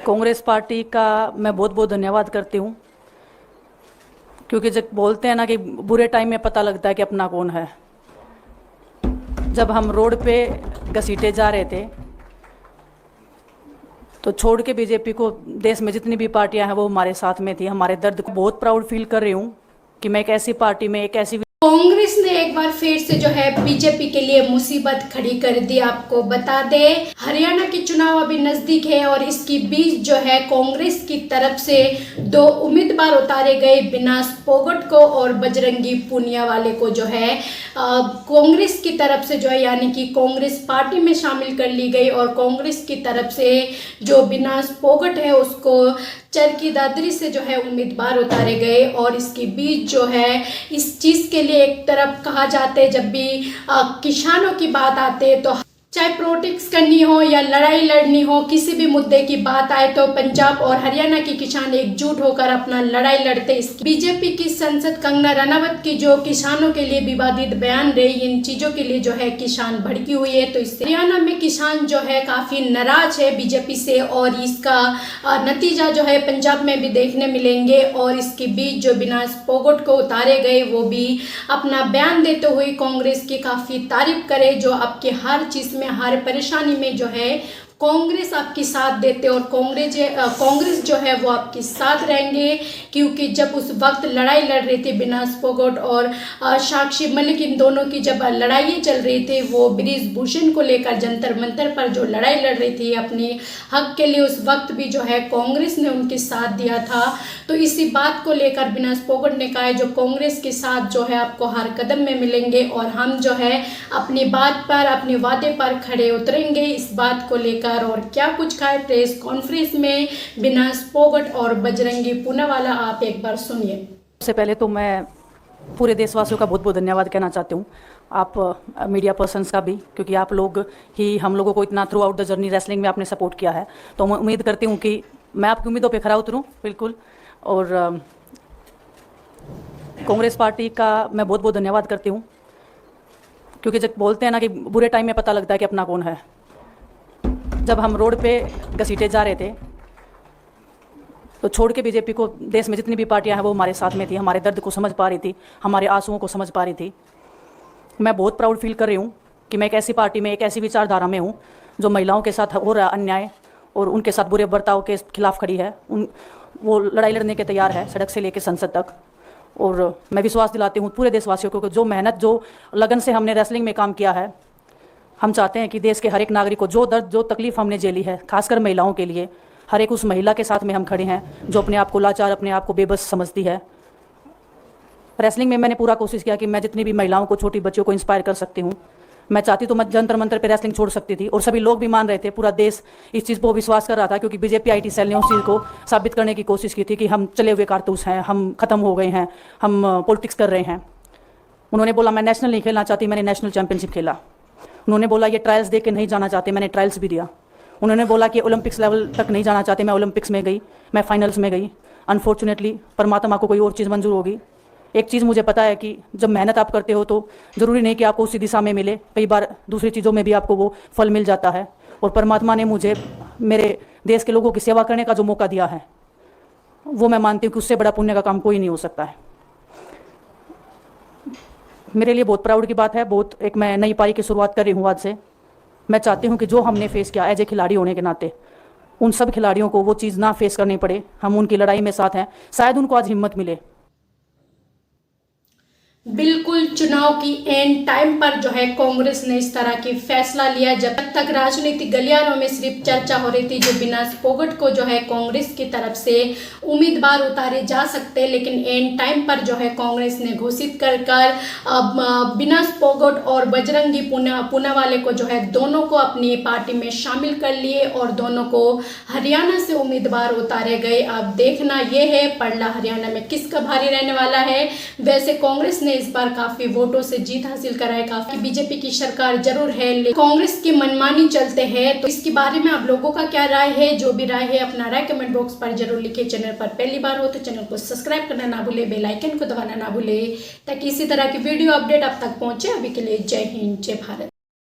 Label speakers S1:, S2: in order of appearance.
S1: Congress party का मैं बहुत बहुत धन्यवाद करती हूँ, क्योंकि जब बोलते हैं ना कि बुरे टाइम में पता लगता है कि अपना कौन है। जब हम रोड पे घसीटे जा रहे थे तो छोड़ के बीजेपी को देश में जितनी भी पार्टियां हैं वो हमारे साथ में थी। हमारे दर्द को बहुत प्राउड फील कर रही हूँ कि मैं एक ऐसी पार्टी में एक ऐसी
S2: कांग्रेस ने एक बार फिर से जो है बीजेपी के लिए मुसीबत खड़ी कर दी। आपको बता दें, हरियाणा के चुनाव अभी नजदीक है और इसकी बीच जो है कांग्रेस की तरफ से 2 उम्मीदवार उतारे गए, विनाश फोगाट को और बजरंगी पूनियावाला को जो है कांग्रेस की तरफ से जो है यानी कि कांग्रेस पार्टी में शामिल कर ली गई और कांग्रेस की तरफ से जो विनाश फोगाट है उसको चरखी दादरी से जो है उम्मीदवार उतारे गए। और इसके बीच जो है इस चीज़ के लिए एक तरफ कहा जाता है, जब भी किसानों की बात आती है तो चाहे प्रोटेस्ट करनी हो या लड़ाई लड़नी हो, किसी भी मुद्दे की बात आए तो पंजाब और हरियाणा के किसान एकजुट होकर अपना लड़ाई लड़ते। बीजेपी की सांसद कंगना रनावत की जो किसानों के लिए विवादित बयान रही, इन चीजों के लिए जो है किसान भड़की हुई है। तो इससे हरियाणा में किसान जो है काफी नाराज है बीजेपी से और इसका नतीजा जो है पंजाब में भी देखने मिलेंगे। और इसके बीच जो विनाश फोगाट को उतारे गए वो भी अपना बयान देते हुए कांग्रेस की काफी तारीफ करे, जो आपके हर चीज हर परेशानी में जो है कांग्रेस आपकी साथ देते और कांग्रेस जो है वो आपके साथ रहेंगे। क्योंकि जब उस वक्त लड़ाई लड़ रही थी विनाश फोगाट और साक्षी मलिक, इन दोनों की जब लड़ाई चल रही थी, वो बृजभूषण को लेकर जंतर मंतर पर जो लड़ाई लड़ रही थी अपने हक के लिए, उस वक्त भी जो है कांग्रेस ने उनके साथ दिया था। तो इसी बात को लेकर विनाश फोगाट ने कहा है जो कांग्रेस के साथ जो है आपको हर कदम में मिलेंगे और हम जो है अपनी बात पर, अपने वादे पर खड़े उतरेंगे। इस बात को लेकर और क्या कुछ कहा प्रेस कॉन्फ्रेंस में विनाश फोगाट और बजरंगी पूनियावाला, आप एक बार सुनिए।
S1: सबसे पहले तो मैं पूरे देशवासियों का बहुत बहुत धन्यवाद कहना चाहती हूँ, आप मीडिया पर्सन्स का भी, क्योंकि आप लोग ही हम लोगों को इतना through out the journey wrestling में आपने सपोर्ट किया है। तो मैं उम्मीद करती हूँ कि मैं आपकी उम्मीदों पे खरा उतरूँ बिल्कुल। और कांग्रेस पार्टी का मैं बहुत बहुत धन्यवाद करती हूँ, क्योंकि जब बोलते हैं ना कि बुरे टाइम में पता लगता है कि अपना कौन है। जब हम रोड पे घसीटे जा रहे थे तो छोड़ के बीजेपी को देश में जितनी भी पार्टियां हैं वो हमारे साथ में थी। हमारे दर्द को समझ पा रही थी, हमारे आंसुओं को समझ पा रही थी। मैं बहुत प्राउड फील कर रही हूँ कि मैं एक ऐसी पार्टी में, एक ऐसी विचारधारा में हूँ जो महिलाओं के साथ हो रहा अन्याय और उनके साथ बुरे बर्ताव के खिलाफ खड़ी है। वो लड़ाई लड़ने के तैयार है, सड़क से लेकर संसद तक। और मैं विश्वास दिलाती हूँ पूरे देशवासियों को, जो मेहनत, जो लगन से हमने रेसलिंग में काम किया है, हम चाहते हैं कि देश के हर एक नागरिक को जो दर्द, जो तकलीफ हमने झेली है, खासकर महिलाओं के लिए, हर एक उस महिला के साथ में हम खड़े हैं जो अपने आप को लाचार, अपने आप को बेबस समझती है। रेसलिंग में मैंने पूरा कोशिश किया कि मैं जितनी भी महिलाओं को, छोटी बच्चियों को इंस्पायर कर सकती हूँ। मैं चाहती तो मैं जंतर मंतर पे रेसलिंग छोड़ सकती थी और सभी लोग भी मान रहे थे, पूरा देश इस चीज़ को विश्वास कर रहा था, क्योंकि बीजेपी आईटी सेल ने उस चीज़ को साबित करने की कोशिश की थी कि हम चले हुए कारतूस हैं, हम ख़त्म हो गए हैं, हम पॉलिटिक्स कर रहे हैं। उन्होंने बोला मैं नेशनल नहीं खेलना चाहती, मैंने नेशनल चैंपियनशिप खेला। उन्होंने बोला ये ट्रायल्स दे के नहीं जाना चाहते, मैंने ट्रायल्स भी दिया। उन्होंने बोला कि ओलंपिक्स लेवल तक नहीं जाना चाहते, मैं ओलंपिक्स में गई, मैं फाइनल्स में गई। अनफॉर्चुनेटली परमात्मा को कोई और चीज़ मंजूर होगी। एक चीज़ मुझे पता है कि जब मेहनत आप करते हो तो ज़रूरी नहीं कि आपको उसी दिशा में मिले, कई बार दूसरी चीज़ों में भी आपको वो फल मिल जाता है। और परमात्मा ने मुझे मेरे देश के लोगों की सेवा करने का जो मौका दिया है, वो मैं मानती हूँ कि उससे बड़ा पुण्य का काम कोई नहीं हो सकता है। मेरे लिए बहुत प्राउड की बात है। बहुत एक मैं नई पारी की शुरुआत कर रही हूँ आज से। मैं चाहती हूँ कि जो हमने फेस किया एज ए खिलाड़ी होने के नाते, उन सब खिलाड़ियों को वो चीज़ ना फेस करनी पड़े। हम उनकी लड़ाई में साथ हैं, शायद उनको आज हिम्मत मिले।
S2: बिल्कुल चुनाव की एंड टाइम पर जो है कांग्रेस ने इस तरह की फैसला लिया। जब तक राजनीतिक गलियारों में सिर्फ चर्चा हो रही थी जो विनाश फोगाट को जो है कांग्रेस की तरफ से उम्मीदवार उतारे जा सकते, लेकिन एंड टाइम पर जो है कांग्रेस ने घोषित कर विनाश फोगाट और बजरंगी पूनियावाला को जो है दोनों को अपनी पार्टी में शामिल कर लिए और दोनों को हरियाणा से उम्मीदवार उतारे गए। अब देखना यह है पड़ला हरियाणा में किसका भारी रहने वाला है। वैसे कांग्रेस ने ने इस बार काफी वोटों से जीत हासिल करा है। काफी बीजेपी की सरकार जरूर है, लेकिन कांग्रेस की मनमानी चलते हैं। तो इसके बारे में आप लोगों का क्या राय है? जो भी राय है अपना राय कमेंट बॉक्स पर जरूर लिखे। चैनल पर पहली बार हो तो चैनल को सब्सक्राइब करना ना भूले, बेल आइकन को दबाना ना भूले, ताकि इसी तरह की वीडियो अपडेट आप तक पहुंचे। अभी के लिए जय हिंद, जय भारत।